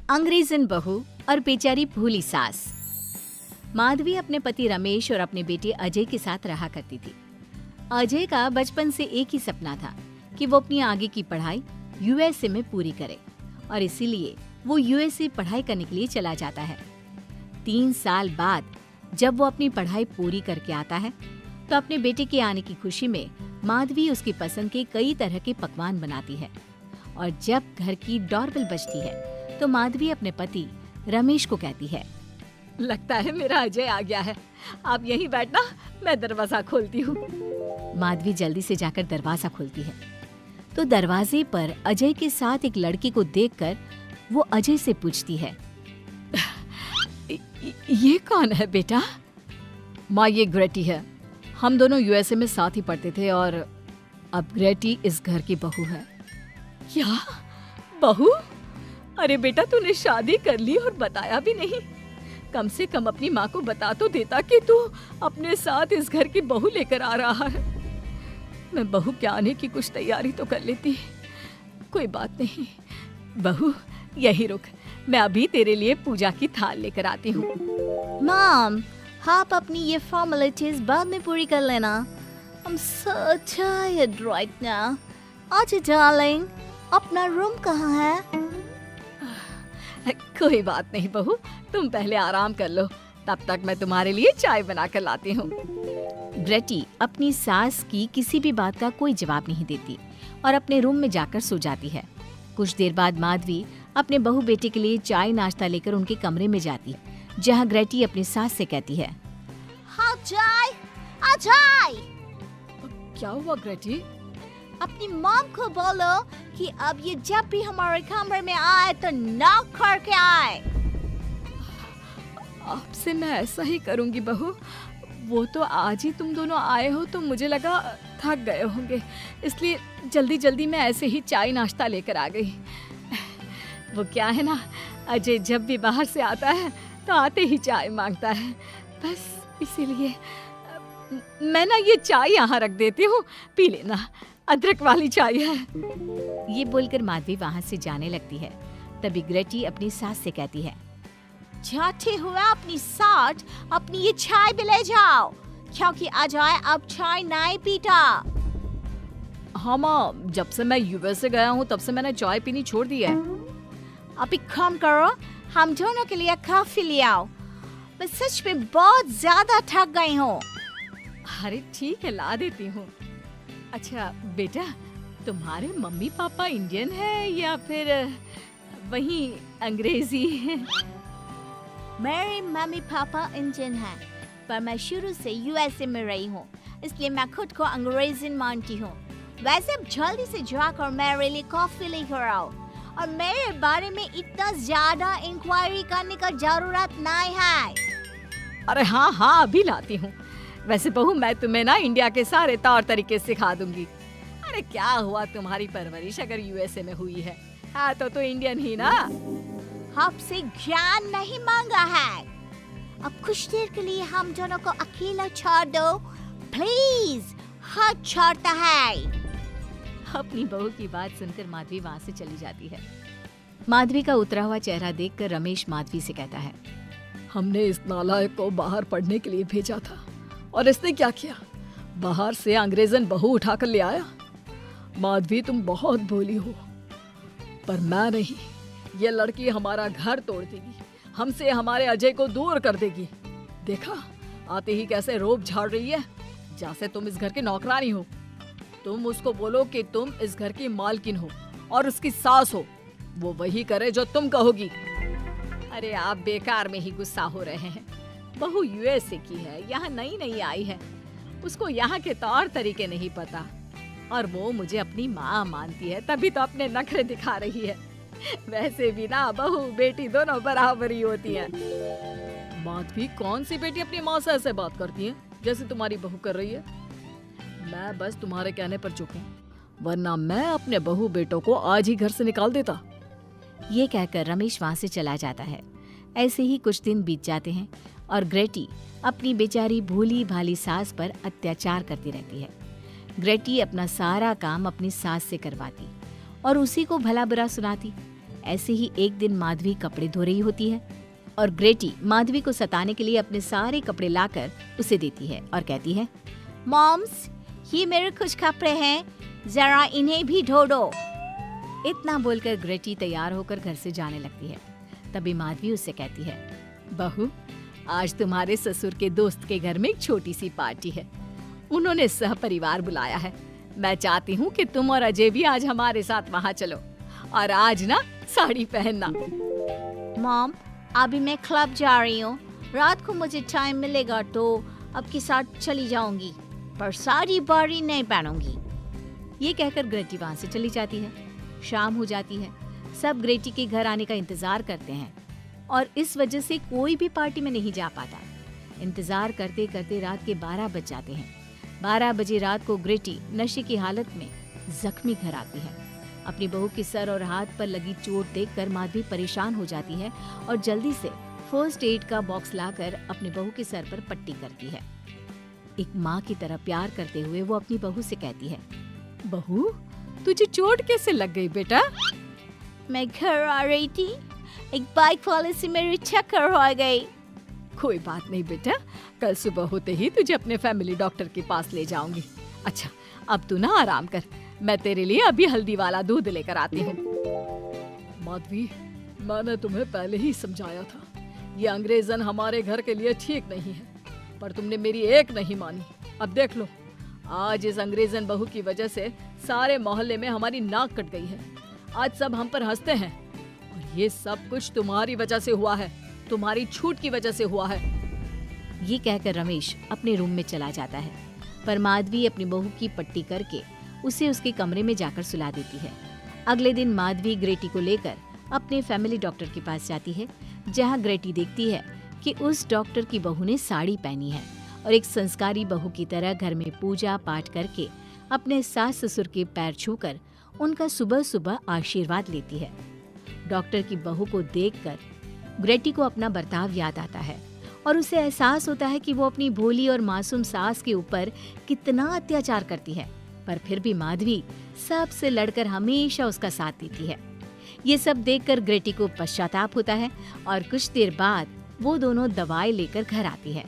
अंग्रेजन बहू और बेचारी भूली सास। माधवी अपने पति रमेश और अपने बेटे अजय के साथ रहा करती थी। अजय का बचपन से एक ही सपना था कि वो अपनी आगे की पढ़ाई यूएसए में पूरी करे और इसीलिए वो यूएसए पढ़ाई करने के लिए चला जाता है। 3 साल बाद जब वो अपनी पढ़ाई पूरी करके आता है तो अपने बेटे के आने की खुशी में माधवी उसकी पसंद के कई तरह के पकवान बनाती है और जब घर की डोरबेल बजती है तो माधवी अपने पति रमेश को कहती है, लगता है मेरा अजय आ गया है, आप यहीं बैठना, मैं दरवाजा खोलती हूँ। माधवी जल्दी से जाकर दरवाजा खोलती है तो दरवाजे पर अजय के साथ एक लड़की को देखकर वो अजय से पूछती है, ये कौन है बेटा? माँ, ये ग्रेटी है। हम दोनों यूएसए में साथ ही पढ़ते थे और अब ग्रेटी इस घर की बहू है। क्या बहू? अरे बेटा, तूने शादी कर ली और बताया भी नहीं। कम से कम अपनी माँ को बता तो देता कि तू अपने साथ इस घर की बहू लेकर आ रहा है। मैं बहू के आने की कुछ तैयारी तो कर लेती। कोई बात नहीं बहू, यही रुक, मैं अभी तेरे लिए पूजा की थाल लेकर आती हूँ। मॉम, आप अपनी ये फॉर्मेलिटीज बाद में पूरी कर लेना। I'm so tired right now. अच्छा डार्लिंग, अपना रूम कहाँ है? कोई बात नहीं बहू, तुम पहले आराम कर लो, तब तक मैं तुम्हारे लिए चाय बना कर लाती हूँ। ग्रेटी अपनी सास की किसी भी बात का कोई जवाब नहीं देती और अपने रूम में जाकर सो जाती है। कुछ देर बाद माधवी अपने बहू बेटे के लिए चाय नाश्ता लेकर उनके कमरे में जाती, जहाँ ग्रेटी अपनी सास से कहती है, हाँ चाय, चाय। क्या हुआ ग्रेटी? अपनी मॉम को बोलो कि अब ये जब भी हमारे कमरे में आए तो नॉक करके आए। आपसे मैं ऐसा ही करूंगी बहू। वो तो आज ही तुम दोनों आए हो तो मुझे लगा थक गए होंगे, इसलिए जल्दी जल्दी मैं ऐसे ही चाय नाश्ता लेकर आ गई। वो क्या है ना, अजय जब भी बाहर से आता है तो आते ही चाय मांगता है, बस इसीलिए मैं ना ये चाय यहाँ रख देती हूँ, पी लेना, अदरक वाली चाय है। ये बोलकर माधवी वहाँ से जाने लगती है। तभी ग्रेटी अपनी सास से कहती है, जाते हुए अपनी साथ अपनी ये चाय भी ले जाओ, क्योंकि अजय अब चाय नहीं पीता। हाँ माँ, जब से मैं यूएसए गया हूँ तब से मैंने चाय पीनी छोड़ दी है। अब एक काम करो, हम दोनों के लिए कॉफी ले आओ, मैं सच में बहुत ज्यादा थक गई हूँ। अरे ठीक है, ला देती हूँ। अच्छा बेटा, तुम्हारे मम्मी पापा इंडियन है या फिर वही अंग्रेजी है? मेरे मम्मी पापा इंडियन हैं, पर मैं शुरू से यूएसए में रही हूँ, इसलिए मैं खुद को अंग्रेज़ी मानती हूँ। वैसे अब जल्दी से जाकर मेरे लिए कॉफी लेकर आओ और मेरे बारे में इतना ज्यादा इंक्वायरी करने का जरूरत नहीं है। अरे हाँ हाँ, अभी लाती हूँ। वैसे बहू, मैं तुम्हें ना इंडिया के सारे तौर तरीके सिखा दूंगी। अरे क्या हुआ, तुम्हारी परवरिश अगर यूएसए में हुई है हाँ तो इंडियन ही ना। आपसे ज्ञान नहीं मांगा है, अब कुछ देर के लिए हम दोनों को अकेला छोड़ दो प्लीज, हाथ छोड़ता है। अपनी बहू की बात सुनकर माधवी वहाँ से चली जाती है। माधवी का उतरा हुआ चेहरा देखकर रमेश माधवी से कहता है, हमने इस नालायक को बाहर पढ़ने के लिए भेजा था और इसने क्या किया, बाहर से अंग्रेजन बहू उठाकर ले आया। माधवी, तुम बहुत भोली हो, पर मैं नहीं। ये लड़की हमारा घर तोड़ देगी, हमसे हमारे अजय को दूर कर देगी। देखा, आते ही कैसे रोब झाड़ रही है, जैसे तुम इस घर की नौकरानी हो। तुम उसको बोलो कि तुम इस घर की मालकिन हो और उसकी सास हो, वो वही करे जो तुम कहोगी। अरे आप बेकार में ही गुस्सा हो रहे हैं। बहू यूएसए की है, यहाँ नई नई आई है, उसको यहाँ के तौर तरीके नहीं पता और वो मुझे अपनी माँ मानती है, तभी तो अपने नखरे दिखा रही है। वैसे भी ना बहू बेटी दोनों बराबर ही होती है। माधवी, कौन सी बेटी अपनी माँ से ऐसे बात करती है जैसे तुम्हारी बहू कर रही है? मैं बस तुम्हारे कहने पर चुप हूँ, वरना मैं अपने बहू बेटों को आज ही घर से निकाल देता। ये कहकर रमेश वहाँ से चला जाता है। ऐसे ही कुछ दिन बीत जाते हैं और ग्रेटी अपनी बेचारी भोली भाली सास पर अत्याचार करती रहती है। ग्रेटी अपना सारा काम अपनी सास से करवाती और उसी को भला बुरा सुनाती। ऐसे ही एक दिन माधवी कपड़े धो रही होती है और ग्रेटी माधवी को सताने के लिए अपने सारे कपड़े लाकर उसे देती है और कहती है, मॉम्स, ये मेरे कुछ कपड़े हैं, जरा इन्हें भी धो दो। इतना बोलकर ग्रेटी तैयार होकर घर से जाने लगती है। तभी माधवी उससे कहती है, बहू, आज तुम्हारे ससुर के दोस्त के घर में एक छोटी सी पार्टी है। उन्होंने सहपरिवार बुलाया है। मैं चाहती हूँ कि तुम और अजय भी आज हमारे साथ वहाँ चलो और आज ना साड़ी पहनना। मॉम, अभी मैं क्लब जा रही हूँ। रात को मुझे टाइम मिलेगा तो आपके साथ चली जाऊंगी, पर साड़ी बारी नहीं पहनूंगी। ये कहकर ग्रेटी वहाँ से चली जाती है। शाम हो जाती है। सब ग्रेटी के घर आने का इंतजार करते हैं और इस वजह से कोई भी पार्टी में नहीं जा पाता। इंतजार करते करते रात के 12 बज जाते हैं। 12 बजे रात को ग्रेटी नशे की हालत में जख्मी घर आती है। अपनी बहू के सर और हाथ पर लगी चोट देखकर माधवी परेशान हो जाती है और जल्दी से फर्स्ट एड का बॉक्स लाकर अपनी बहू के सर पर पट्टी करती है। एक माँ की तरह प्यार करते हुए वो अपनी बहू से कहती है, बहू, तुझे चोट कैसे लग गई बेटा? मैं घर आ रही थी, एक बाइक वाले से मेरी टक्कर हो गई। कोई बात नहीं बेटा, कल सुबह होते ही तुझे अपने फैमिली डॉक्टर के पास ले जाऊंगी। अच्छा, अब तू ना आराम कर, मैं तेरे लिए अभी हल्दी वाला दूध लेकर आती हूँ। माधवी, मैंने तुम्हें पहले ही समझाया था, ये अंग्रेजन हमारे घर के लिए ठीक नहीं है, पर तुमने मेरी एक नहीं मानी। अब देख लो, आज इस अंग्रेजन बहू की वजह से सारे मोहल्ले में हमारी नाक कट गई है। आज सब हम पर हंसते हैं और ये सब कुछ तुम्हारी वजह से हुआ है, तुम्हारी छूट की वजह से हुआ है। ये कहकर रमेश अपने रूम में चला जाता है, पर माधवी अपनी बहू की पट्टी करके उसे उसके कमरे में जाकर सुला देती है। अगले दिन माधवी ग्रेटी को लेकर अपने फैमिली डॉक्टर के पास जाती है, जहाँ ग्रेटी देखती है कि उस डॉक्टर की बहू ने साड़ी पहनी है और एक संस्कारी बहू की तरह घर में पूजा पाठ करके अपने सास ससुर के पैर छूकर उनका सुबह सुबह आशीर्वाद लेती है। डॉक्टर की बहू को देखकर ग्रेटी को अपना बर्ताव याद आता है और उसे एहसास होता है कि वो अपनी भोली और मासूम सास के ऊपर कितना अत्याचार करती है, पर फिर भी माधवी सबसे लड़कर हमेशा उसका साथ देती है। ये सब देखकर ग्रेटी को पश्चाताप होता है और कुछ देर बाद वो दोनों दवाई लेकर घर आती है।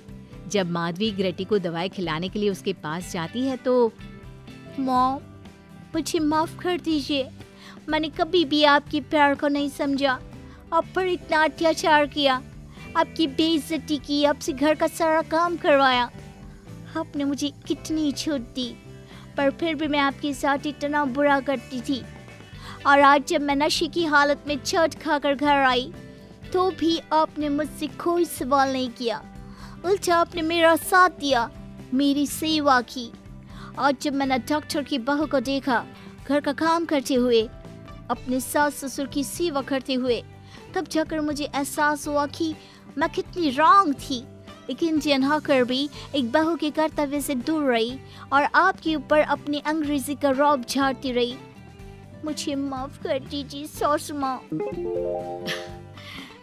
जब माधवी ग्रेटी को दवाई खिलाने के लिए उसके पास जाती है तो, मॉम, मुझे माफ कर दीजिए, मैंने कभी भी आपके प्यार को नहीं समझा। आप पर इतना अत्याचार किया, आपकी बेइज्जती की, आपसे घर का सारा काम करवाया। आपने मुझे कितनी छूट दी, पर फिर भी मैं आपके साथ इतना बुरा करती थी। और आज जब मैं नशे की हालत में चोट खाकर घर आई तो भी आपने मुझसे कोई सवाल नहीं किया, उल्टा आपने मेरा साथ दिया, मेरी सेवा की। आज जब मैंने डॉक्टर की बहू को देखा घर का काम करते हुए, अपने सास ससुर की सेवा करते हुए, तब जाकर मुझे एहसास हुआ कि मैं कितनी रॉन्ग थी। एक इंडियन होकर भी एक बहू के कर्तव्य से दूर रही और आपके ऊपर अपनी अंग्रेजी का रौब झाड़ती रही। मुझे माफ कर दीजिए सासू माँ।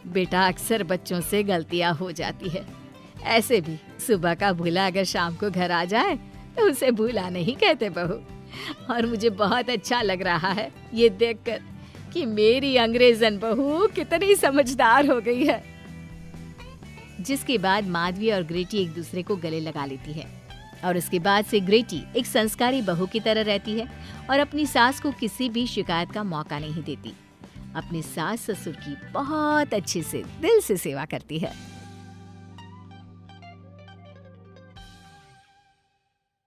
बेटा, अक्सर बच्चों से गलतियां हो जाती है। ऐसे भी सुबह का भूला अगर शाम को घर आ जाए तो उसे भूला नहीं कहते बहू। और मुझे बहुत अच्छा लग रहा है ये देखकर कि मेरी अंग्रेजन बहू कितनी समझदार हो गई है। जिसके बाद माधवी और ग्रेटी एक दूसरे को गले लगा लेती है और उसके बाद से ग्रेटी एक संस्कारी बहू की तरह रहती है और अपनी सास को किसी भी शिकायत का मौका नहीं देती। अपने सास ससुर की बहुत अच्छे से दिल से सेवा करती है।